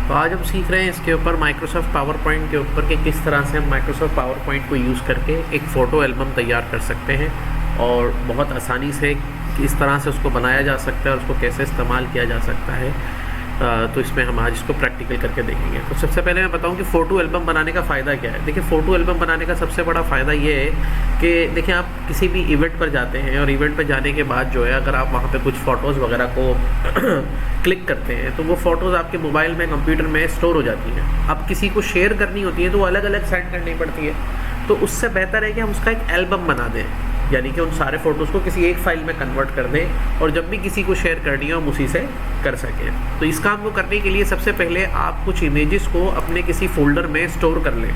तो आज हम सीख रहे हैं इसके ऊपर माइक्रोसॉफ्ट पावर पॉइंट के ऊपर कि किस तरह से हम माइक्रोसॉफ्ट पावर पॉइंट को यूज़ करके एक फ़ोटो एल्बम तैयार कर सकते हैं और बहुत आसानी से किस तरह से उसको बनाया जा सकता है और उसको कैसे इस्तेमाल किया जा सकता है। तो इसमें हम आज इसको प्रैक्टिकल करके देखेंगे। तो सबसे पहले मैं बताऊं कि फ़ोटो एल्बम बनाने का फ़ायदा क्या है। देखिए, फ़ोटो एल्बम बनाने का सबसे बड़ा फ़ायदा ये है कि देखिए, आप किसी भी इवेंट पर जाते हैं और इवेंट पर जाने के बाद जो है, अगर आप वहाँ पे कुछ फ़ोटोज़ वगैरह को क्लिक करते हैं तो वो फ़ोटोज़ आपके मोबाइल में, कंप्यूटर में स्टोर हो जाती हैं। अब किसी को शेयर करनी होती है तो वो अलग अलग सेंड करनी पड़ती है। तो उससे बेहतर है कि हम उसका एक एल्बम बना दें, यानी कि उन सारे फ़ोटोज़ को किसी एक फ़ाइल में कन्वर्ट कर दें और जब भी किसी को शेयर करनी हो हम उसी से कर सकें। तो इस काम को करने के लिए सबसे पहले आप कुछ इमेजेस को अपने किसी फ़ोल्डर में स्टोर कर लें।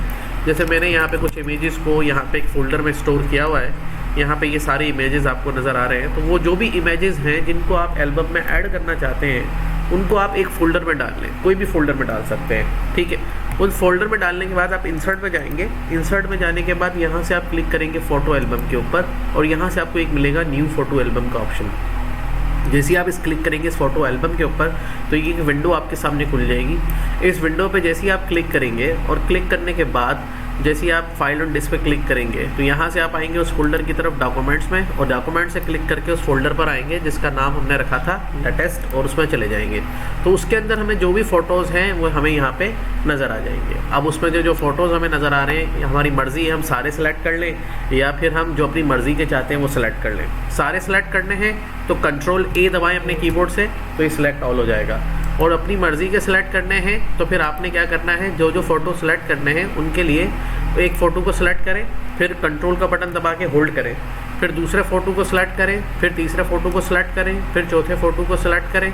जैसे मैंने यहाँ पे कुछ इमेजेस को यहाँ पे एक फ़ोल्डर में स्टोर किया हुआ है। यहाँ पे ये सारे इमेजेस आपको नज़र आ रहे हैं। तो वो जो भी इमेजेस हैं जिनको आप एल्बम में ऐड करना चाहते हैं उनको आप एक फ़ोल्डर में डाल लें, कोई भी फ़ोल्डर में डाल सकते हैं, ठीक है। उस फोल्डर में डालने के बाद आप इंसर्ट में जाएंगे। इंसर्ट में जाने के बाद यहाँ से आप क्लिक करेंगे फ़ोटो एल्बम के ऊपर और यहाँ से आपको एक मिलेगा न्यू फ़ोटो एल्बम का ऑप्शन। जैसे ही आप इस क्लिक करेंगे इस फ़ोटो एल्बम के ऊपर तो ये एक विंडो आपके सामने खुल जाएगी। इस विंडो पे जैसे ही आप क्लिक करेंगे और क्लिक करने के बाद जैसे ही आप फाइल ऑन डिस्क पे क्लिक करेंगे तो यहाँ से आप आएंगे उस फोल्डर की तरफ डॉक्यूमेंट्स में और डॉक्यूमेंट से क्लिक करके उस फोल्डर पर आएंगे जिसका नाम हमने रखा था लेटेस्ट और उसमें चले जाएंगे। तो उसके अंदर हमें जो भी फ़ोटोज़ हैं वो हमें यहाँ पे नज़र आ जाएंगे। अब उसमें जो फ़ोटोज़ हमें नज़र आ रहे हैं, हमारी मर्ज़ी है हम सारे सेलेक्ट कर लें या फिर हम जो अपनी मर्ज़ी के चाहते हैं वो सिलेक्ट कर लें। सारे सेलेक्ट करने हैं तो Ctrl+A दबाएँ अपने कीबोर्ड से तो ये सिलेक्ट ऑल हो जाएगा। और अपनी मर्ज़ी के सिलेक्ट करने हैं तो फिर आपने क्या करना है, जो जो फ़ोटो सेलेक्ट करने हैं उनके लिए एक फ़ोटो को सिलेक्ट करें, फिर कंट्रोल का बटन दबा के होल्ड करें, फिर दूसरे फ़ोटो को सिलेक्ट करें, फिर तीसरे फ़ोटो को सिलेक्ट करें, फिर चौथे फ़ोटो को सिलेक्ट करें,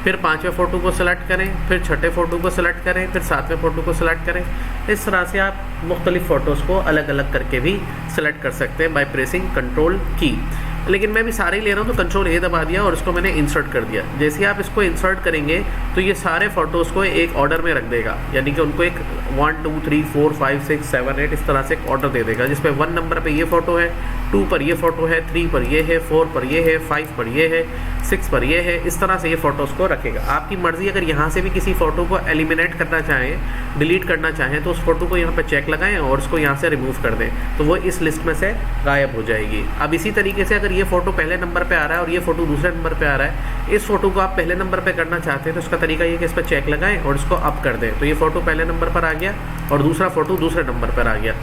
फिर पांचवें फ़ोटो को सिलेक्ट करें, फिर छठे फ़ोटो को सिलेक्ट करें, फिर सातवें फ़ोटो को सिलेक्ट करें। इस तरह से आप मुख्तलिफ़ फ़ोटोज़ को अलग अलग करके भी सिलेक्ट कर सकते हैं बाय प्रेसिंग कंट्रोल की। लेकिन मैं भी सारे ही ले रहा हूँ तो Ctrl+A दबा दिया और इसको मैंने इंसर्ट कर दिया। जैसे ही आप इसको इंसर्ट करेंगे तो ये सारे फ़ोटोज़ को एक ऑर्डर में रख देगा, यानी कि उनको एक 1 2 3 4 5 6 7 8 इस तरह से एक ऑर्डर दे देगा, जिसपे 1 नंबर पे ये फ़ोटो है, 2 पर ये फ़ोटो है, 3 पर ये है, 4 पर ये है, 5 पर ये है, 6 पर ये है। इस तरह से ये फ़ोटोज़ को रखेगा। आपकी मर्ज़ी, अगर यहाँ से भी किसी फ़ोटो को एलिमिनेट करना चाहें, डिलीट करना चाहें तो उस फ़ोटो को यहाँ पर चेक लगाएं और उसको यहाँ से रिमूव कर दें तो वो इस लिस्ट में से गायब हो जाएगी। अब इसी तरीके से अगर ये फ़ोटो पहले नंबर पे आ रहा है और ये फ़ोटो दूसरे नंबर पे आ रहा है, इस फ़ोटो को आप पहले नंबर पे करना चाहते हैं तो उसका तरीका ये कि इस पर चेक लगाएं और इसको अप कर दें तो ये फ़ोटो पहले नंबर पर आ गया और दूसरा फ़ोटो दूसरे नंबर पर आ गया।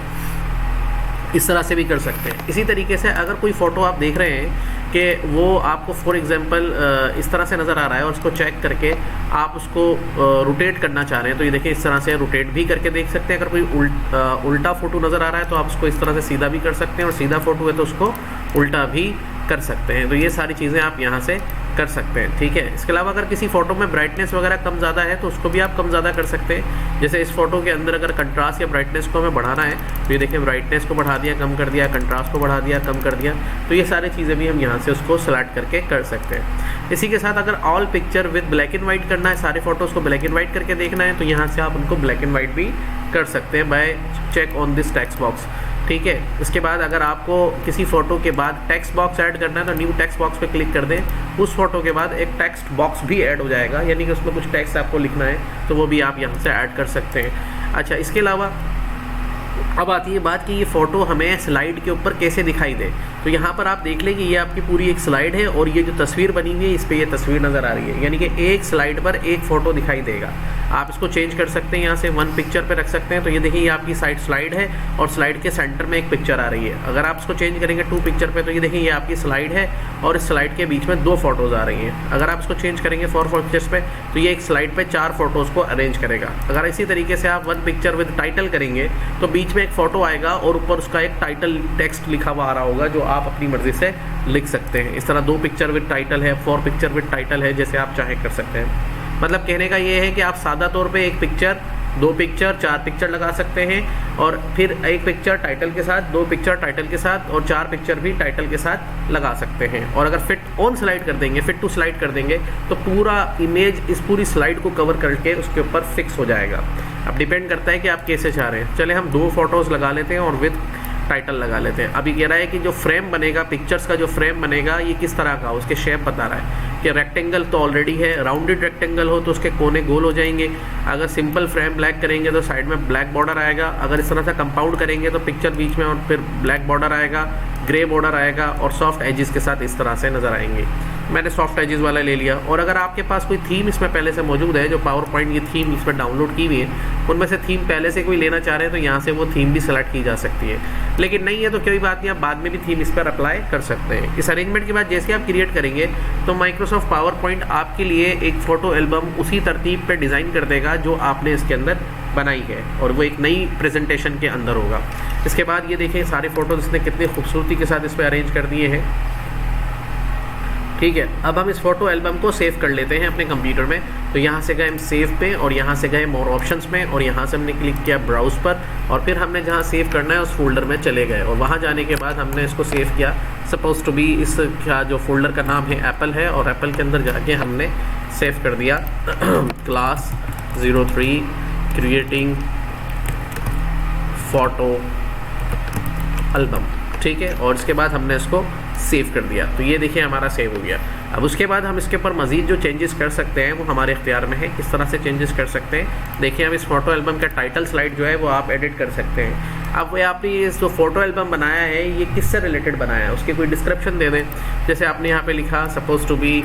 इस तरह से भी कर सकते हैं। इसी तरीके से अगर कोई फ़ोटो आप देख रहे हैं कि वो आपको फॉर एग्जांपल इस तरह से नज़र आ रहा है और उसको चेक करके आप उसको रोटेट करना चाह रहे हैं तो ये देखिए इस तरह से रोटेट भी करके देख सकते हैं। अगर कोई उल्टा फ़ोटो नज़र आ रहा है तो आप उसको इस तरह से सीधा भी कर सकते हैं और सीधा फ़ोटो है तो उसको उल्टा भी कर सकते हैं। तो ये सारी चीज़ें आप यहाँ से कर सकते हैं, ठीक है। इसके अलावा अगर किसी फ़ोटो में ब्राइटनेस वगैरह कम ज़्यादा है तो उसको भी आप कम ज़्यादा कर सकते हैं। जैसे इस फ़ोटो के अंदर अगर कंट्रास्ट या ब्राइटनेस को हमें बढ़ाना है तो ये देखिए ब्राइटनेस को बढ़ा दिया, कम कर दिया, कंट्रास्ट को बढ़ा दिया, कम कर दिया। तो ये सारी चीज़ें भी हम यहाँ से उसको सेलेक्ट करके कर सकते हैं। इसी के साथ अगर all picture with black and white करना है, सारे फ़ोटोज़ को ब्लैक एंड वाइट करके देखना है तो यहाँ से आप उनको ब्लैक एंड वाइट भी कर सकते हैं by check on this text box, ठीक है। इसके बाद अगर आपको किसी फ़ोटो के बाद टेक्स्ट बॉक्स ऐड करना है तो न्यू टेक्स्ट बॉक्स पे क्लिक कर दें। उस फ़ोटो के बाद एक टेक्स्ट बॉक्स भी ऐड हो जाएगा, यानी कि उसमें कुछ टेक्स्ट आपको लिखना है तो वो भी आप यहाँ से ऐड कर सकते हैं। अच्छा, इसके अलावा अब आती है बात कि ये फ़ोटो हमें स्लाइड के ऊपर कैसे दिखाई दे। तो यहाँ पर आप देख लें कि ये आपकी पूरी एक स्लाइड है और ये जो तस्वीर बनी हुई है इस पर ये तस्वीर नज़र आ रही है, यानी कि एक स्लाइड पर एक फ़ोटो दिखाई देगा। आप इसको चेंज कर सकते हैं, यहाँ से 1 पिक्चर पे रख सकते हैं। तो ये देखिए ये आपकी स्लाइड है और स्लाइड के सेंटर में एक पिक्चर आ रही है। अगर आप इसको चेंज करेंगे 2 पिक्चर पे तो ये देखिए ये आपकी स्लाइड है और इस स्लाइड के बीच में 2 फ़ोटोज़ आ रही हैं। अगर आप इसको चेंज करेंगे 4 पिक्चर्स पे तो ये एक स्लाइड पे 4 फ़ोटोज़ को अरेंज करेगा। अगर इसी तरीके से आप 1 पिक्चर विद टाइटल करेंगे तो बीच में एक फ़ोटो आएगा और ऊपर उसका एक टाइटल टेक्स्ट लिखा हुआ आ रहा होगा जो आप अपनी मर्ज़ी से लिख सकते हैं। इस तरह 2 पिक्चर विद टाइटल है, 4 पिक्चर विद टाइटल है, जैसे आप चाहें कर सकते हैं। मतलब कहने का ये है कि आप सादा तौर पे 1 पिक्चर, 2 पिक्चर, 4 पिक्चर लगा सकते हैं और फिर 1 पिक्चर टाइटल के साथ, 2 पिक्चर टाइटल के साथ और 4 पिक्चर भी टाइटल के साथ लगा सकते हैं। और अगर फिट ऑन स्लाइड कर देंगे, फिट टू स्लाइड कर देंगे तो पूरा इमेज इस पूरी स्लाइड को कवर करके उसके ऊपर फिक्स हो जाएगा। अब डिपेंड करता है कि आप कैसे चाह रहे हैं। चले हम 2 फ़ोटोज़ लगा लेते हैं और विद टाइटल लगा लेते हैं। अभी कह रहा है कि जो फ्रेम बनेगा, पिक्चर्स का जो फ्रेम बनेगा ये किस तरह का, उसके शेप बता रहा है कि रेक्टेंगल तो ऑलरेडी है, राउंडेड रेक्टेंगल हो तो उसके कोने गोल हो जाएंगे, अगर सिंपल फ्रेम ब्लैक करेंगे तो साइड में ब्लैक बॉर्डर आएगा, अगर इस तरह से कंपाउंड करेंगे तो पिक्चर बीच में और फिर ब्लैक बॉर्डर आएगा, ग्रे बॉर्डर आएगा और सॉफ्ट एजेस के साथ इस तरह से नज़र आएंगे। मैंने सॉफ्ट एजेस वाला ले लिया। और अगर आपके पास कोई थीम इसमें पहले से मौजूद है, जो पावर पॉइंट की थीम इस पर डाउनलोड की हुई है, उनमें से थीम पहले से कोई लेना चाह रहे हैं तो यहाँ से वो थीम भी सेलेक्ट की जा सकती है। लेकिन नहीं है तो कोई बात नहीं, आप बाद में भी थीम इस पर अप्लाई कर सकते हैं। इस अरेंजमेंट के बाद जैसे आप क्रिएट करेंगे तो माइक्रोसॉफ्ट पावर पॉइंट आपके लिए एक फ़ोटो एल्बम उसी तरतीब पर डिज़ाइन कर देगा जो आपने इसके अंदर बनाई है, और वो एक नई प्रेजेंटेशन के अंदर होगा। इसके बाद ये देखें सारे फ़ोटोज़ इसने कितनी खूबसूरती के साथ इस पर अरेंज कर दिए हैं। ठीक है, अब हम इस फोटो एल्बम को सेव कर लेते हैं अपने कंप्यूटर में। तो यहाँ से गए हम सेव पे और यहाँ से गए मोर ऑप्शंस में और यहाँ से हमने क्लिक किया ब्राउज पर और फिर हमने जहाँ सेव करना है उस फोल्डर में चले गए और वहाँ जाने के बाद हमने इसको सेव किया। सपोज टू बी इसका जो फोल्डर का नाम है एप्पल है और एप्पल के अंदर जाके हमने सेव कर दिया क्लास 03 क्रिएटिंग फ़ोटो एल्बम। ठीक है, और इसके बाद हमने इसको सेव कर दिया। तो ये देखिए हमारा सेव हो गया। अब उसके बाद हम इसके ऊपर मज़ीद जो चेंजेस कर सकते हैं वो हमारे इख्तियार में है। किस तरह से चेंजेस कर सकते हैं देखिए, हम इस फ़ोटो एल्बम का टाइटल स्लाइड जो है वो आप एडिट कर सकते हैं। अब वो आपने ये जो फ़ोटो एल्बम बनाया है ये किससे रिलेटेड बनाया है उसकी कोई डिस्क्रिप्शन दे दें। जैसे आपने यहाँ पे लिखा suppose to be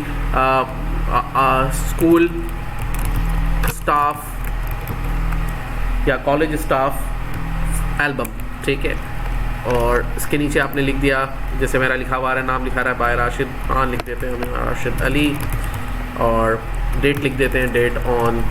school staff या कॉलेज स्टाफ एल्बम। ठीक है, और इसके नीचे आपने लिख दिया, जैसे मेरा लिखा हुआ है नाम लिखा रहा है बाय राशिद खान, लिख देते हैं हम राशिद अली और डेट लिख देते हैं डेट ऑन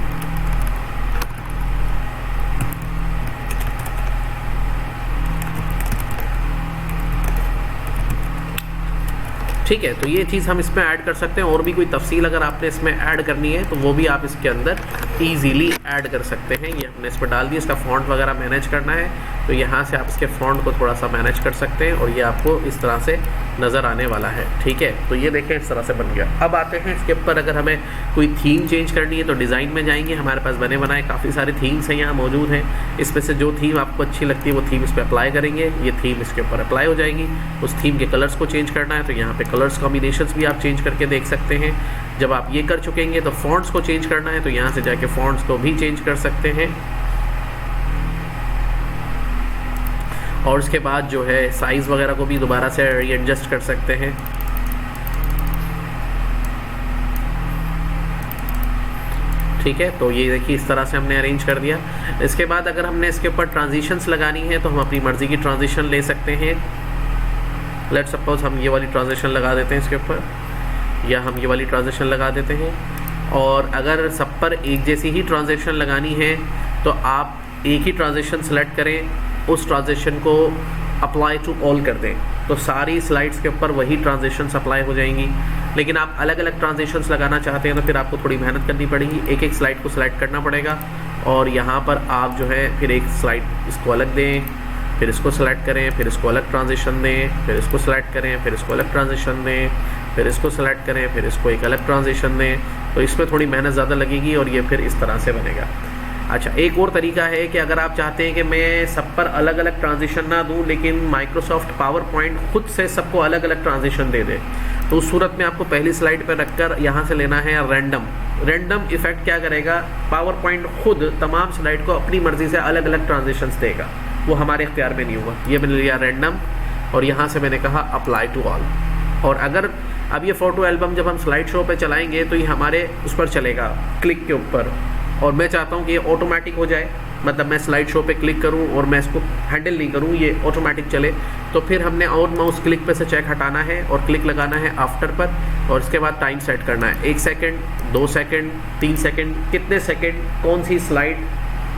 ठीक है। तो ये चीज़ हम इसमें ऐड कर सकते हैं और भी कोई तफसील अगर आपने इसमें ऐड करनी है तो वो भी आप इसके अंदर ईजीली ऐड कर सकते हैं। ये हमने इस पर डाल दिया। इसका फ़ॉन्ट वगैरह मैनेज करना है तो यहाँ से आप इसके फ़ॉन्ट को थोड़ा सा मैनेज कर सकते हैं और ये आपको इस तरह से नज़र आने वाला है। ठीक है, तो ये देखें इस तरह से बन गया। अब आते हैं इसके ऊपर अगर हमें कोई थीम चेंज करनी है तो डिज़ाइन में जाएंगे, हमारे पास बने बनाए काफ़ी सारे थीम्स हैं यहाँ मौजूद हैं। इसमें से जो थीम आपको अच्छी लगती है वो थीम इस पर अप्लाई करेंगे, ये थीम इसके ऊपर अप्लाई हो जाएगी। उस थीम के कलर्स को चेंज करना है तो यहाँ पे कलर्स कॉम्बिनेशंस भी आप चेंज करके देख सकते हैं। जब आप ये कर चुकेंगे तो फॉन्ट्स को चेंज करना है तो यहाँ से जाके फॉन्ट्स को भी चेंज कर सकते हैं। और उसके बाद जो है साइज़ वगैरह को भी दोबारा से एडजस्ट कर सकते हैं। ठीक है, तो ये देखिए इस तरह से हमने अरेंज कर दिया। इसके बाद अगर हमने इसके ऊपर ट्रांजिशंस लगानी है तो हम अपनी मर्ज़ी की ट्रांजिशन ले सकते हैं। लेट सपोज हम ये वाली ट्रांजिशन लगा देते हैं इसके ऊपर, या हम ये वाली ट्रांजिशन लगा देते हैं। और अगर सब पर एक जैसी ही ट्रांजिशन लगानी है तो आप एक ही ट्रांजिशन सेलेक्ट करें, उस ट्रांजिशन को अप्लाई टू ऑल कर दें तो सारी स्लाइड्स के ऊपर वही ट्रांजिशंस अप्लाई हो जाएंगी। लेकिन आप अलग अलग ट्रांजिशंस लगाना चाहते हैं तो फिर आपको थोड़ी मेहनत करनी पड़ेगी, एक एक स्लाइड को सिलेक्ट करना पड़ेगा और यहाँ पर आप जो है फिर एक स्लाइड इसको अलग दें, फिर इसको सेलेक्ट करें, फिर इसको अलग ट्रांजिशन दें, फिर इसको सेलेक्ट करें, फिर इसको अलग ट्रांजिशन दें, फिर इसको सेलेक्ट करें, फिर इसको एक अलग ट्रांजिशन दें। तो इसमें थोड़ी मेहनत ज़्यादा लगेगी और ये फिर इस तरह से बनेगा। अच्छा, एक और तरीका है कि अगर आप चाहते हैं कि मैं सब पर अलग अलग ट्रांजिशन ना दूं लेकिन माइक्रोसॉफ्ट पावर पॉइंट खुद से सबको अलग अलग ट्रांजिशन दे दे, तो उस सूरत में आपको पहली स्लाइड पर रखकर यहाँ से लेना है रैंडम इफ़ेक्ट। क्या करेगा, पावर पॉइंट खुद तमाम स्लाइड को अपनी मर्ज़ी से अलग अलग ट्रांजिशंस देगा, वो हमारे इख्तियार में नहीं होगा। ये मैंने लिया रैंडम और यहाँ से मैंने कहा अप्लाई टू ऑल। और अगर अब ये फ़ोटो एल्बम जब हम स्लाइड शो पे चलाएंगे तो ये हमारे उस पर चलेगा क्लिक के ऊपर, और मैं चाहता हूँ कि ये ऑटोमेटिक हो जाए, मतलब मैं स्लाइड शो पे क्लिक करूँ और मैं इसको हैंडल नहीं करूँ, ये ऑटोमेटिक चले। तो फिर हमने और माउस क्लिक पे से चेक हटाना है और क्लिक लगाना है आफ्टर पर और इसके बाद टाइम सेट करना है 1 सेकेंड, 2 सेकेंड, 3 सेकेंड, कितने सेकेंड कौन सी स्लाइड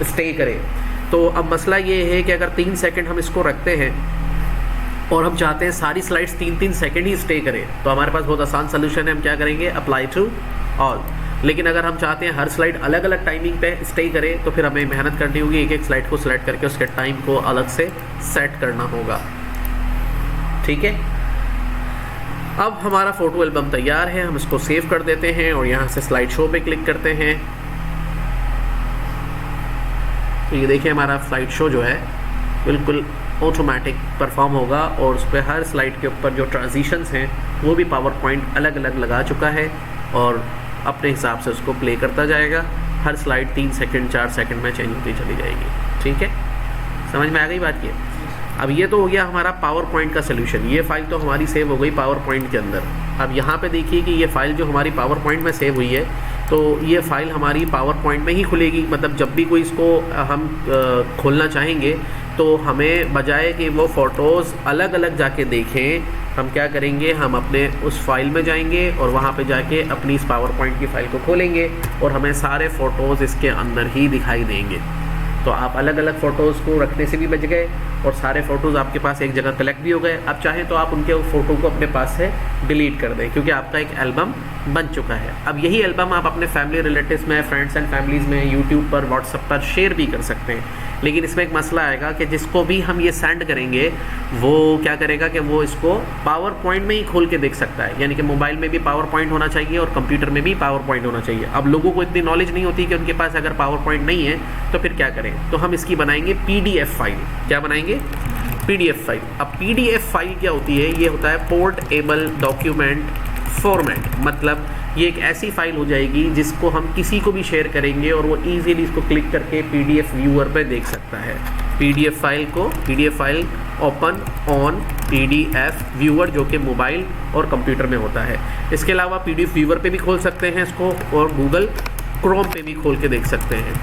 स्टे करे। तो अब मसला ये है कि अगर 3 सेकेंड हम इसको रखते हैं और हम चाहते हैं सारी स्लाइड्स 3-3 सेकेंड ही स्टे करें तो हमारे पास बहुत आसान सोल्यूशन है, हम क्या करेंगे अप्लाई टू ऑल। लेकिन अगर हम चाहते हैं हर स्लाइड अलग अलग टाइमिंग पे स्टे करे तो फिर हमें मेहनत करनी होगी, एक एक स्लाइड को सिलेक्ट करके उसके टाइम को अलग से सेट करना होगा। ठीक है, अब हमारा फ़ोटो एल्बम तैयार है, हम इसको सेव कर देते हैं और यहाँ से स्लाइड शो पे क्लिक करते हैं। तो ये देखिए हमारा स्लाइड शो जो है बिल्कुल ऑटोमेटिक परफॉर्म होगा और उस पर हर स्लाइड के ऊपर जो ट्रांजिशंस हैं वो भी पावर पॉइंट अलग अलग लगा चुका है। और अपने हिसाब से उसको प्ले करता जाएगा। हर स्लाइड 3 सेकंड 4 सेकंड में चेंज होती चली जाएगी। ठीक है, समझ में आ गई बात? ये अब ये तो हो गया हमारा पावर पॉइंट का सोल्यूशन। ये फाइल तो हमारी सेव हो गई पावर पॉइंट के अंदर। अब यहाँ पे देखिए कि ये फाइल जो हमारी पावर पॉइंट में सेव हुई है, तो ये फाइल हमारी पावर पॉइंट में ही खुलेगी। मतलब जब भी कोई इसको हम खोलना चाहेंगे तो हमें बजाय कि वो फ़ोटोज़ अलग अलग जाके देखें, हम क्या करेंगे, हम अपने उस फाइल में जाएंगे और वहाँ पे जाके अपनी इस पावर पॉइंट की फ़ाइल को खोलेंगे और हमें सारे फ़ोटोज़ इसके अंदर ही दिखाई देंगे। तो आप अलग अलग फ़ोटोज़ को रखने से भी बच गए और सारे फ़ोटोज़ आपके पास एक जगह कलेक्ट भी हो गए। अब चाहें तो आप उनके फ़ोटो को अपने पास से डिलीट कर दें, क्योंकि आपका एक एल्बम बन चुका है। अब यही एल्बम आप अपने फैमिली रिलेटिव्स में, फ्रेंड्स एंड फैमिलीज़ में, यूट्यूब पर, व्हाट्सएप पर शेयर भी कर सकते हैं। लेकिन इसमें एक मसला आएगा कि जिसको भी हम ये सेंड करेंगे वो क्या करेगा कि वो इसको पावर पॉइंट में ही खोल के देख सकता है। यानी कि मोबाइल में भी पावर पॉइंट होना चाहिए और कंप्यूटर में भी पावर पॉइंट होना चाहिए। अब लोगों को इतनी नॉलेज नहीं होती कि उनके पास अगर पावर पॉइंट नहीं है तो फिर क्या करें, तो हम इसकी बनाएंगे PDF फाइल। क्या बनाएंगे? PDF file. अब PDF फाइल क्या होती है? ये होता है पोर्टेबल डॉक्यूमेंट फॉर्मेट। मतलब ये एक ऐसी फाइल हो जाएगी जिसको हम किसी को भी शेयर करेंगे और वो इजीली इसको क्लिक करके PDF व्यूअर पे देख सकता है। PDF file open on PDF viewer, जो कि मोबाइल और कंप्यूटर में होता है। इसके अलावा PDF व्यूअर पे भी खोल सकते हैं इसको, और गूगल क्रोम पे भी खोल के देख सकते हैं,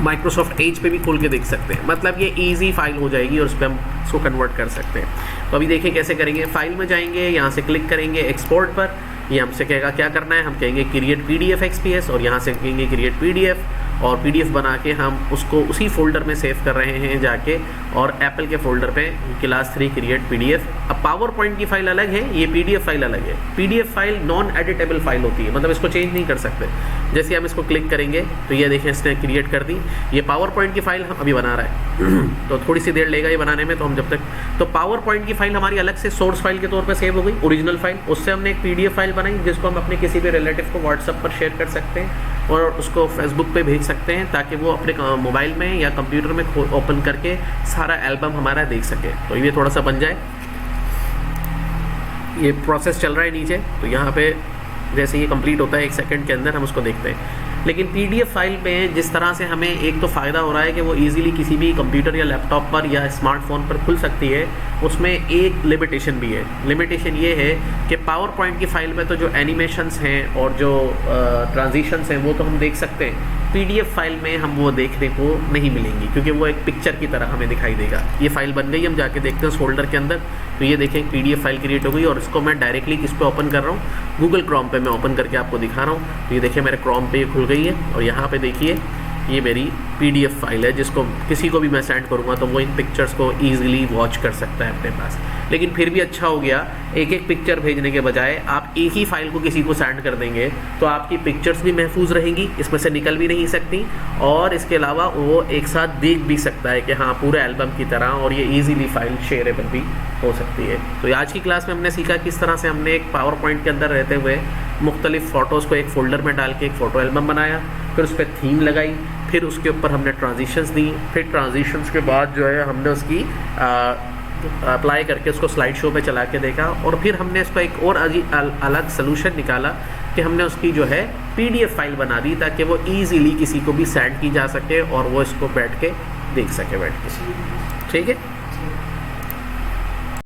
माइक्रोसॉफ्ट एज पे भी खोल के देख सकते हैं। मतलब ये इजी फाइल हो जाएगी और उस पर हम इसको कन्वर्ट कर सकते हैं। तो अभी देखिए कैसे करेंगे। फाइल में जाएंगे, यहाँ से क्लिक करेंगे एक्सपोर्ट पर। ये हमसे कहेगा क्या करना है, हम कहेंगे क्रिएट PDF XPS और यहाँ से कहेंगे क्रिएट PDF, और PDF बना के हम उसको उसी फोल्डर में सेव कर रहे हैं जाके, और एप्पल के फोल्डर पे क्लास 3 क्रिएट PDF। अब पावर पॉइंट की फाइल अलग है, ये PDF फाइल अलग है। PDF file non editable file होती है, मतलब इसको चेंज नहीं कर सकते। जैसे हम इसको क्लिक करेंगे तो ये देखें इसने क्रिएट कर दी। ये पावर पॉइंट की फाइल हम अभी बना रहा है तो थोड़ी सी देर लेगा ये बनाने में। तो हम जब तक, तो पावर पॉइंट की फाइल हमारी अलग से सोर्स फाइल के तौर पर सेव हो गई, ओरिजिनल फाइल। उससे हमने एक PDF फाइल बनाई जिसको हम अपने किसी भी रिलेटिव को व्हाट्सएप पर शेयर कर सकते हैं और उसको फेसबुक पे भेज सकते हैं, ताकि वो अपने मोबाइल में या कंप्यूटर में ओपन करके सारा एल्बम हमारा देख सके। तो ये थोड़ा सा बन जाए, ये प्रोसेस चल रहा है नीचे। तो यहाँ पे जैसे ये कंप्लीट होता है 1 सेकंड के अंदर हम उसको देखते हैं। लेकिन PDF फाइल में जिस तरह से हमें एक तो फ़ायदा हो रहा है कि वो इजीली किसी भी कंप्यूटर या लैपटॉप पर या स्मार्टफोन पर खुल सकती है, उसमें एक लिमिटेशन भी है। लिमिटेशन ये है कि पावर पॉइंट की फ़ाइल में तो जो एनिमेशंस हैं और जो ट्रांजिशंस हैं वो तो हम देख सकते हैं। PDF फाइल में हम वो देखने को नहीं मिलेंगी, क्योंकि वो एक पिक्चर की तरह हमें दिखाई देगा। ये फाइल बन गई, हम जाके देखते हैं उस फोल्डर के अंदर। तो ये देखें PDF फाइल क्रिएट हो गई और इसको मैं डायरेक्टली किस पे ओपन कर रहा हूँ, गूगल क्रोम पे मैं ओपन करके आपको दिखा रहा हूँ। तो ये देखिए मेरे क्रोम पे ये खुल गई है और यहाँ पे देखिए ये मेरी PDF फाइल है, जिसको किसी को भी मैं सेंड करूँगा तो वो इन पिक्चर्स को ईजिली वॉच कर सकता है अपने पास। लेकिन फिर भी अच्छा हो गया, एक एक पिक्चर भेजने के बजाय आप एक ही फाइल को किसी को सेंड कर देंगे तो आपकी पिक्चर्स भी महफूज रहेंगी, इसमें से निकल भी नहीं सकती, और इसके अलावा वो एक साथ देख भी सकता है कि हाँ पूरे एल्बम की तरह, और ये ईजिली फाइल शेयरेबल भी हो सकती है। तो आज की क्लास में हमने सीखा किस तरह से हमने एक पावर पॉइंट के अंदर रहते हुए मुख्तलिफ फ़ोटोज़ को एक फ़ोल्डर में डाल के एक फ़ोटो एल्बम बनाया, फिर उस पर थीम लगाई, फिर उसके ऊपर हमने ट्रांजिशंस दी, फिर ट्रांजिशंस के बाद जो है हमने उसकी अप्लाई करके उसको स्लाइड शो पे चला के देखा, और फिर हमने इसका एक और अलग सलूशन निकाला कि हमने उसकी जो है PDF फाइल बना दी ताकि वो ईज़िली किसी को भी सेंड की जा सके और वो इसको बैठ के देख सके बैठ के। ठीक है।